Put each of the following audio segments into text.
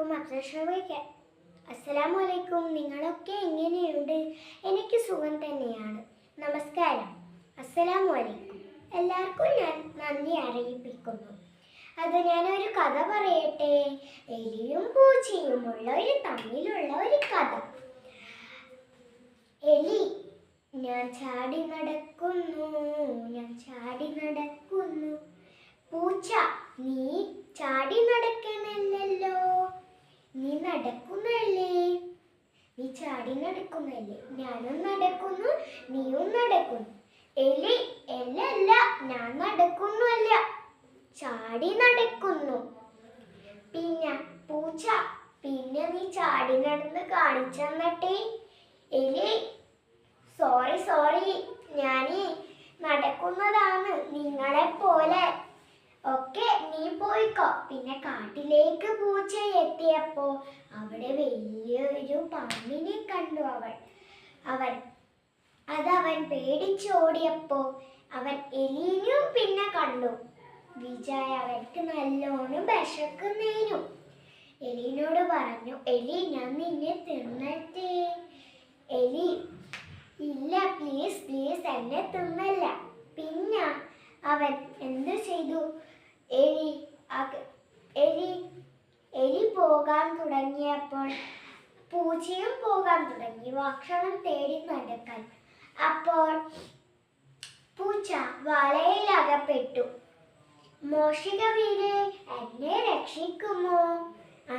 എല്ലാവർക്കും അസ്സലാമു അലൈക്കും. നിങ്ങളൊക്കെ എങ്ങനെയുണ്ട്? എനിക്ക് സുഖം തന്നെയാണ്. നമസ്കാരം. അസ്സലാമു അലൈക്കും. എല്ലാവർക്കും ഞാൻ നന്ദി അറിയിപ്പിക്കുന്നു. ഞാനൊരു കഥ പറയട്ടെ. എലിയും പൂച്ചയും തമ്മിലുള്ള ഒരു കഥ. എലി: ഞാൻ ചാടി നടക്കുന്നു. പൂച്ച: നീ ചാടി നടക്കണല്ലോ, നീ ചാടി നടക്കുന്നല്ലേ, ഞാനും നടക്കുന്നു, നീയും നടക്കുന്നു. എലി: അല്ല, ഞാൻ നടക്കുന്നുവല്ല, ചാടി നടക്കുന്നു. പിന്നെ പൂച്ച: പിന്നെ നീ ചാടി നടന്ന് കാണിച്ചെന്നട്ടെ. എലി: സോറി, ഞാനീ നടക്കുന്നതാണ്, നിങ്ങളെ പോലെ. ഒക്കെ നീ പോയിക്കോ. പിന്നെ കാട്ടിലേക്ക് പൂച്ച എത്തിയപ്പോ അവിടെ വലിയൊരു പാമ്പിനെ കണ്ടു. അവൻ പേടിച്ചോടിയപ്പോ അവൻ എലിയും പിന്നെ കണ്ടു. അവർക്ക് നല്ലോണം വിശക്കുന്നേനു. എലിനോട് പറഞ്ഞു: എലി, ഞാൻ നിന്നെ തിന്നട്ടെ? എലി: ഇല്ല, പ്ലീസ് എന്നെ തിന്നല്ല. പിന്നെ അവൻ എന്ത് ചെയ്തു? എലി പോകാൻ തുടങ്ങിയപ്പോൾ പൂച്ചയും പോകാൻ തുടങ്ങി, ഭക്ഷണം തേടി നടക്കാൻ. അപ്പോൾ പൂച്ച വലയിലകപ്പെട്ടു. മോഷികവീരേ, എന്നെ രക്ഷിക്കുമോ?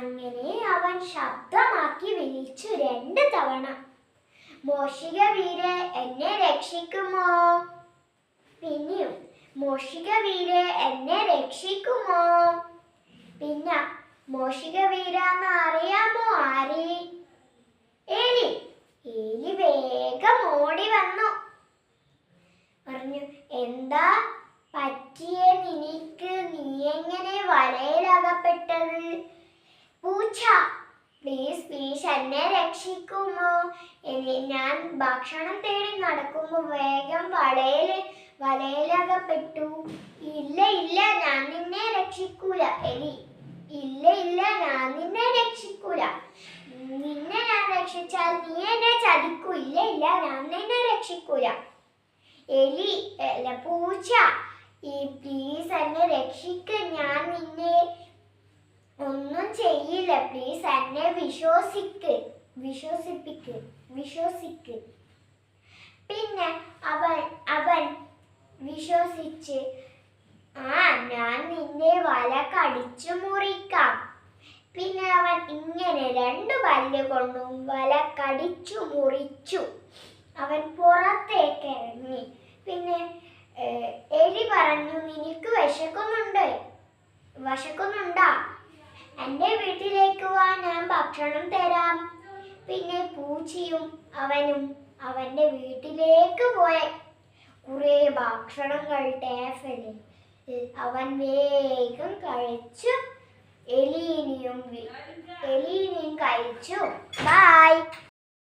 അങ്ങനെ അവൻ ശബ്ദമാക്കി വിളിച്ചു 2 തവണ: മോഷികവീരേ, എന്നെ രക്ഷിക്കുമോ? പിന്നെയും: മോഷികവീരേ, എന്നെ രക്ഷിക്കുമോ? പിന്നെ മോഷികവീരാന്ന് അറിയാമോ ആര്? എലി. എലി വേഗം ഓടി വന്നു പറഞ്ഞു: എന്താ പറ്റിയേ നിനക്ക്? നീ എങ്ങനെ വലയിലകപ്പെട്ടത്? പൂച്ച: പ്ലീസ് എന്നെ രക്ഷിക്കുമോ? ഞാൻ ഭക്ഷണം തേടി നടക്കുമ്പോ വേഗം വലയിലകപ്പെട്ടു. ഇല്ല, ഞാൻ നിന്നെ രക്ഷിക്കൂല. എലി: ഇല്ല, ഞാൻ നിന്നെ രക്ഷിക്കൂല. നിന്നെ ഞാൻ രക്ഷിച്ചാൽ നീ എന്നെ ചതിക്കൂ. ഇല്ല, ഞാൻ നിന്നെ രക്ഷിക്കൂല. പൂച്ച: പ്ലീസ് എന്നെ രക്ഷിക്ക്, ഞാൻ നിന്നെ ഒന്നും ചെയ്യില്ല. പ്ലീസ് എന്നെ വിശ്വസിക്ക്. പിന്നെ അവൻ വിശ്വസിച്ച്: ഞാൻ നിന്നെ വല കടിച്ചു മുറിക്കാം. പിന്നെ അവൻ ഇങ്ങനെ 2 പല്ല് കൊണ്ടും വല കടിച്ചു മുറിച്ചു. അവൻ പുറത്തേക്ക് ഇറങ്ങി. പിന്നെ എലി പറഞ്ഞു: നിനക്ക് വിശക്കുന്നുണ്ടാ? എൻ്റെ വീട്ടിലേക്ക് വാ, ഞാൻ ഭക്ഷണം തരാം. പിന്നെ പൂച്ചയും അവനും അവന്റെ വീട്ടിലേക്ക് പോയി. കുറെ ഭക്ഷണങ്ങൾ ടേബിളിൽ അവൻ വേഗം കഴിച്ചു. എലീനെയും കഴിച്ചു. ബൈ.